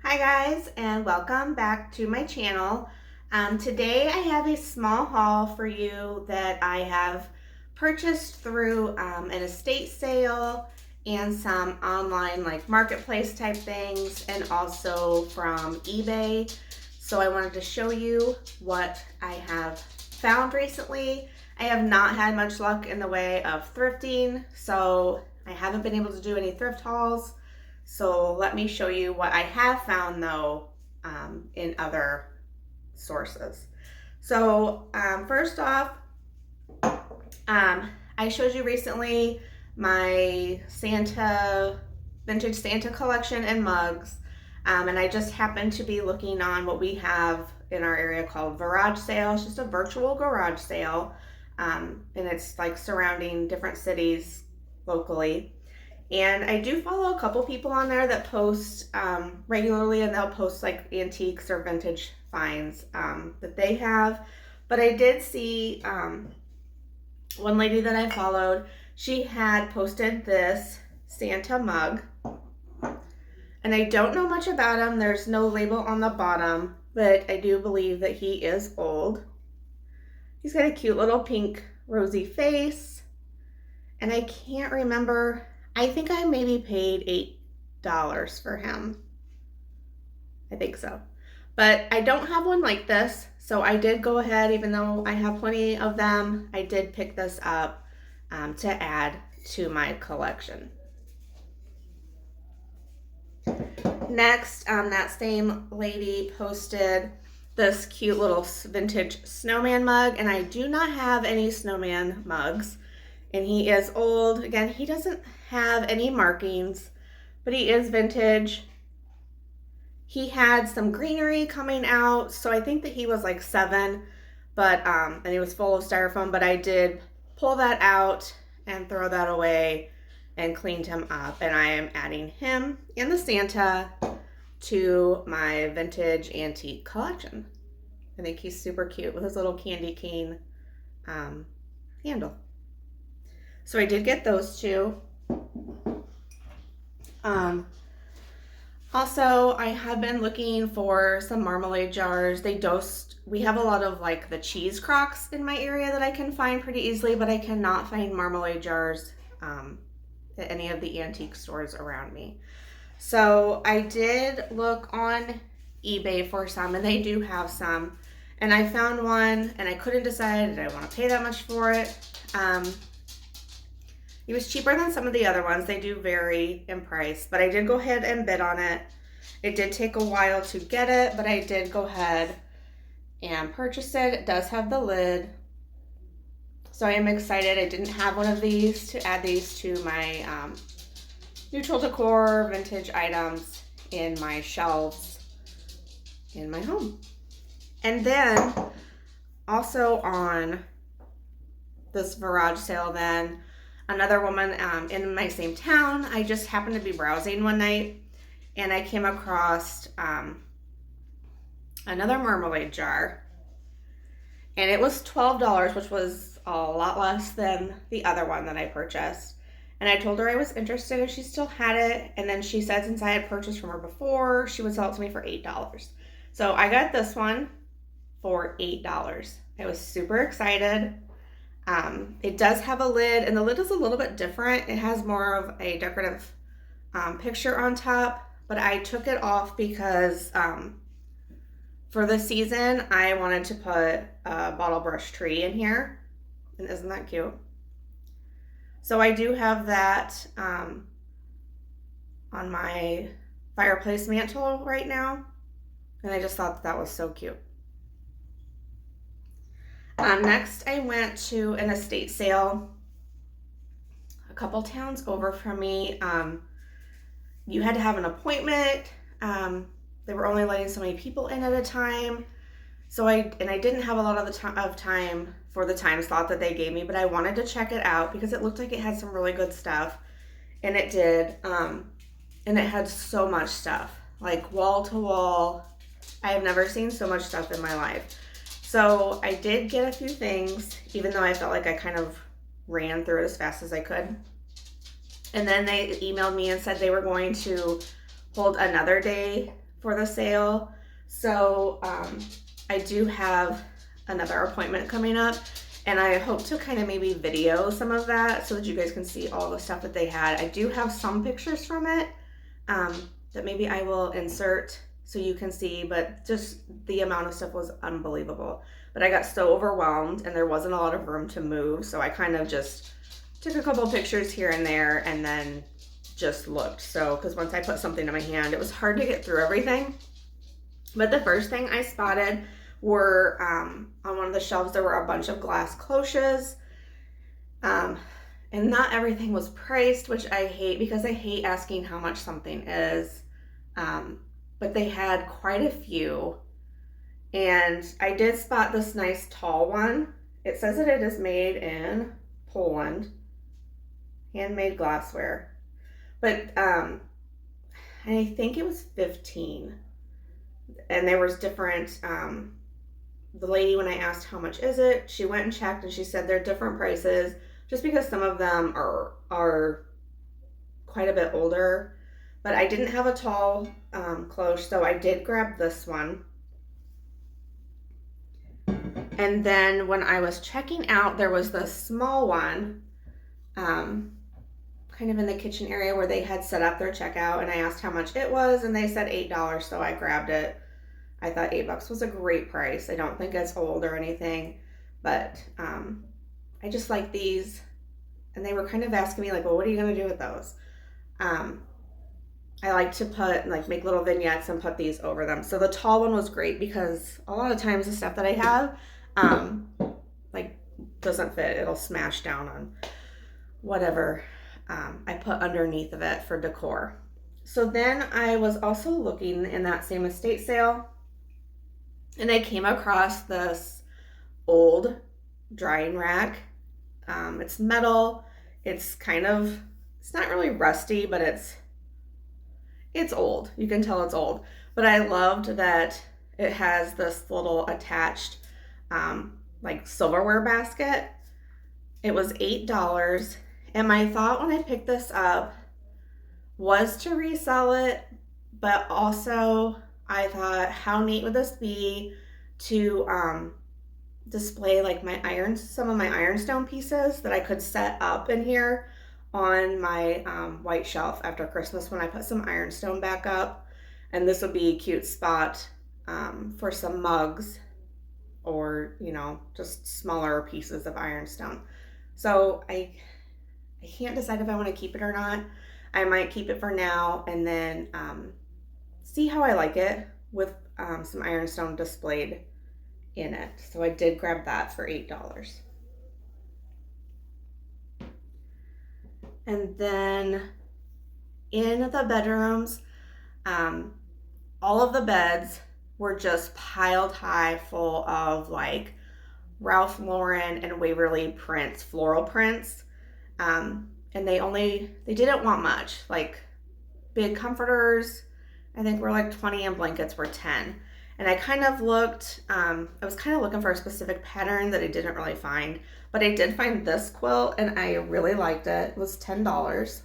Hi guys, and welcome back to my channel. Today I have a small haul for you that I have purchased through an estate sale and some online like marketplace type things, and also from eBay. So I wanted to show you what I have found recently. I have not had much luck in the way of thrifting, so I haven't been able to do any thrift hauls. So let me show you what I have found though in other sources. So first off, I showed you recently my vintage Santa collection and mugs. And I just happened to be looking on what we have in our area called garage sale. It's just a virtual garage sale. And it's like surrounding different cities locally. And I do follow a couple people on there that post regularly, and they'll post like antiques or vintage finds that they have. But I did see one lady that I followed, she had posted this Santa mug. And I don't know much about him. There's no label on the bottom, but I do believe that he is old. He's got a cute little pink rosy face. And I can't remember, I think I maybe paid $8 for him. I think so. But I don't have one like this, so I did go ahead, even though I have plenty of them, I did pick this up to add to my collection. Next, that same lady posted this cute little vintage snowman mug, and I do not have any snowman mugs. And he is old. Again, he doesn't have any markings, but he is vintage. He had some greenery coming out, so I think that he was like 7, but and he was full of styrofoam, but I did pull that out and throw that away and cleaned him up, and I am adding him and the Santa to my vintage antique collection. I think he's super cute with his little candy cane handle. So I did get those two. Also, I have been looking for some marmalade jars. We have a lot of like the cheese crocks in my area that I can find pretty easily, but I cannot find marmalade jars at any of the antique stores around me. So I did look on eBay for some, and they do have some. And I found one, and I couldn't decide, did I want to pay that much for it? It was cheaper than some of the other ones. They do vary in price, but I did go ahead and bid on it. It did take a while to get it, but I did go ahead and purchase it. It does have the lid, so I am excited. I didn't have one of these to add these to my neutral decor vintage items in my shelves in my home. And then also on this garage sale then, another woman in my same town, I just happened to be browsing one night and I came across another marmalade jar, and it was $12, which was a lot less than the other one that I purchased. And I told her I was interested if she still had it, and then she said since I had purchased from her before, she would sell it to me for $8. So I got this one for $8. I was super excited. It does have a lid, and the lid is a little bit different. It has more of a decorative picture on top, but I took it off because for the season, I wanted to put a bottle brush tree in here, and isn't that cute? So I do have that on my fireplace mantle right now, and I just thought that was so cute. Next, I went to an estate sale a couple towns over from me. You had to have an appointment. They were only letting so many people in at a time. So I didn't have a lot of time for the time slot that they gave me, but I wanted to check it out because it looked like it had some really good stuff, and it did. And it had so much stuff, like wall to wall. I have never seen so much stuff in my life. So I did get a few things, even though I felt like I kind of ran through it as fast as I could. And then they emailed me and said they were going to hold another day for the sale. So I do have another appointment coming up, and I hope to kind of maybe video some of that so that you guys can see all the stuff that they had. I do have some pictures from it that maybe I will insert so you can see, but just the amount of stuff was unbelievable. But I got so overwhelmed and there wasn't a lot of room to move, so I kind of just took a couple pictures here and there and then just looked. So, because once I put something in my hand, it was hard to get through everything. But the first thing I spotted were on one of the shelves, there were a bunch of glass cloches. And not everything was priced, which I hate because I hate asking how much something is. But they had quite a few. And I did spot this nice tall one. It says that it is made in Poland, handmade glassware. But I think it was 15. And there was different, the lady, when I asked how much is it, she went and checked and she said they're different prices just because some of them are quite a bit older. But I didn't have a tall cloche, so I did grab this one. And then when I was checking out, there was the small one, kind of in the kitchen area where they had set up their checkout, and I asked how much it was, and they said $8, so I grabbed it. I thought $8 was a great price. I don't think it's old or anything, but I just like these. And they were kind of asking me like, well, what are you going to do with those? I like to put, like, make little vignettes and put these over them. So the tall one was great because a lot of times the stuff that I have, like, doesn't fit. It'll smash down on whatever I put underneath of it for decor. So then I was also looking in that same estate sale, and I came across this old drying rack. It's metal. It's kind of, it's not really rusty, but it's old. You can tell it's old. But I loved that it has this little attached like silverware basket. It was $8. And my thought when I picked this up was to resell it, but also I thought, how neat would this be to display like some of my ironstone pieces that I could set up in here on my white shelf after Christmas when I put some ironstone back up. And this would be a cute spot for some mugs or, you know, just smaller pieces of ironstone. So I can't decide if I want to keep it or not. I might keep it for now and then see how I like it with some ironstone displayed in it. So I did grab that for $8. And then in the bedrooms, all of the beds were just piled high full of like Ralph Lauren and Waverly prints, floral prints. And they didn't want much, like big comforters, I think were like 20 and blankets were 10. And I kind of looked, I was kind of looking for a specific pattern that I didn't really find, but I did find this quilt and I really liked it. It was $10.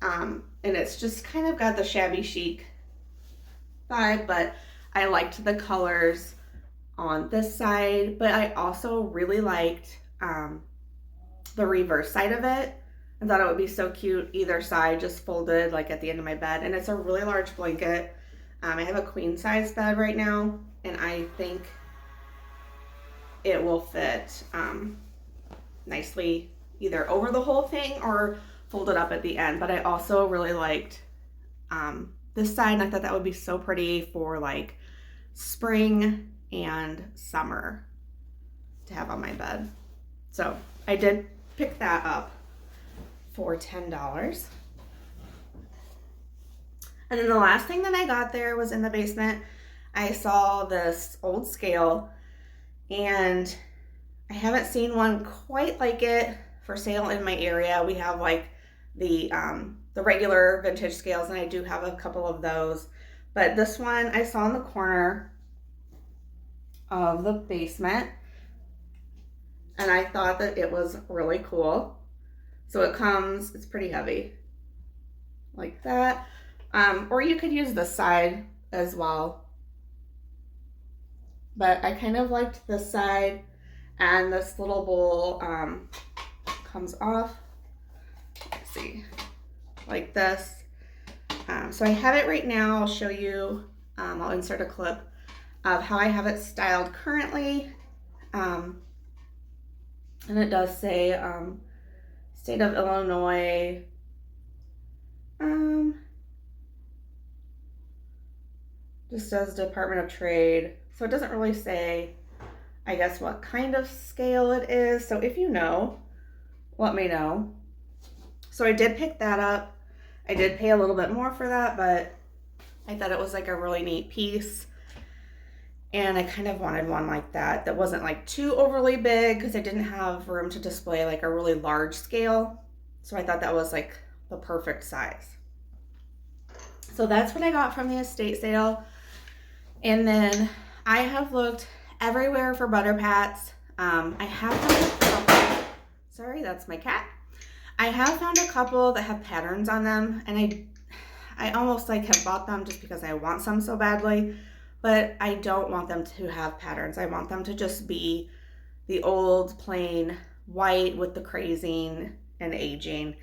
And it's just kind of got the shabby chic vibe, but I liked the colors on this side, but I also really liked the reverse side of it. I thought it would be so cute, either side just folded like at the end of my bed. And it's a really large blanket. I have a queen size bed right now, and I think it will fit nicely either over the whole thing or folded up at the end. But I also really liked this side, and I thought that would be so pretty for like spring and summer to have on my bed. So I did pick that up for $10. And then the last thing that I got there was in the basement. I saw this old scale, and I haven't seen one quite like it for sale in my area. We have like the regular vintage scales, and I do have a couple of those. But this one I saw in the corner of the basement, and I thought that it was really cool. So it's pretty heavy, like that. Or you could use this side as well. But I kind of liked this side, and this little bowl comes off. Let's see, like this. So I have it right now. I'll show you. I'll insert a clip of how I have it styled currently. And it does say State of Illinois. Just says Department of Trade. So it doesn't really say, I guess, what kind of scale it is. So if you know, let me know. So I did pick that up. I did pay a little bit more for that, but I thought it was like a really neat piece. And I kind of wanted one like that that wasn't like too overly big, because I didn't have room to display like a really large scale. So I thought that was like the perfect size. So that's what I got from the estate sale. And then I have looked everywhere for butter pats. I have found a couple. Sorry, that's my cat. I have found a couple that have patterns on them, and I almost like have bought them just because I want some so badly, but I don't want them to have patterns. I want them to just be the old plain white with the crazing and aging.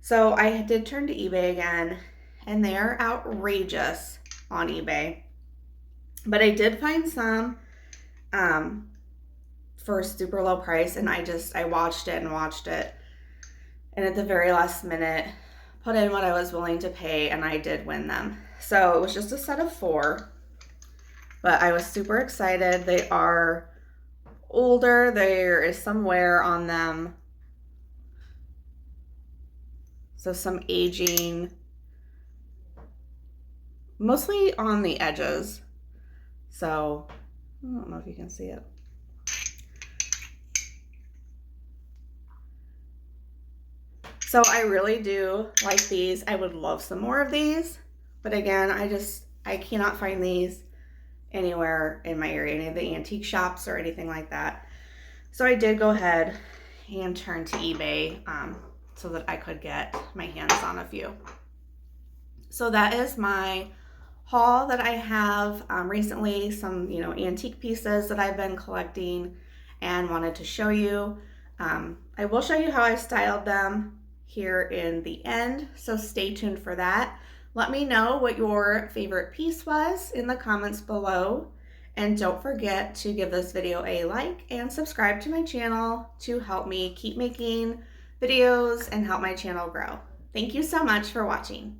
So I did turn to eBay again, and they're outrageous on eBay. But I did find some for a super low price, and I watched it and watched it. And at the very last minute, put in what I was willing to pay, and I did win them. So it was just a set of 4, but I was super excited. They are older. There is some wear on them. So some aging, mostly on the edges. So I don't know if you can see it. So I really do like these. I would love some more of these, but again, I cannot find these anywhere in my area, any of the antique shops or anything like that. So I did go ahead and turn to eBay so that I could get my hands on a few. So that is my haul that I have recently, some antique pieces that I've been collecting and wanted to show you. I will show you how I styled them here in the end, so stay tuned for that. Let me know what your favorite piece was in the comments below, and don't forget to give this video a like and subscribe to my channel to help me keep making videos and help my channel grow. Thank you so much for watching.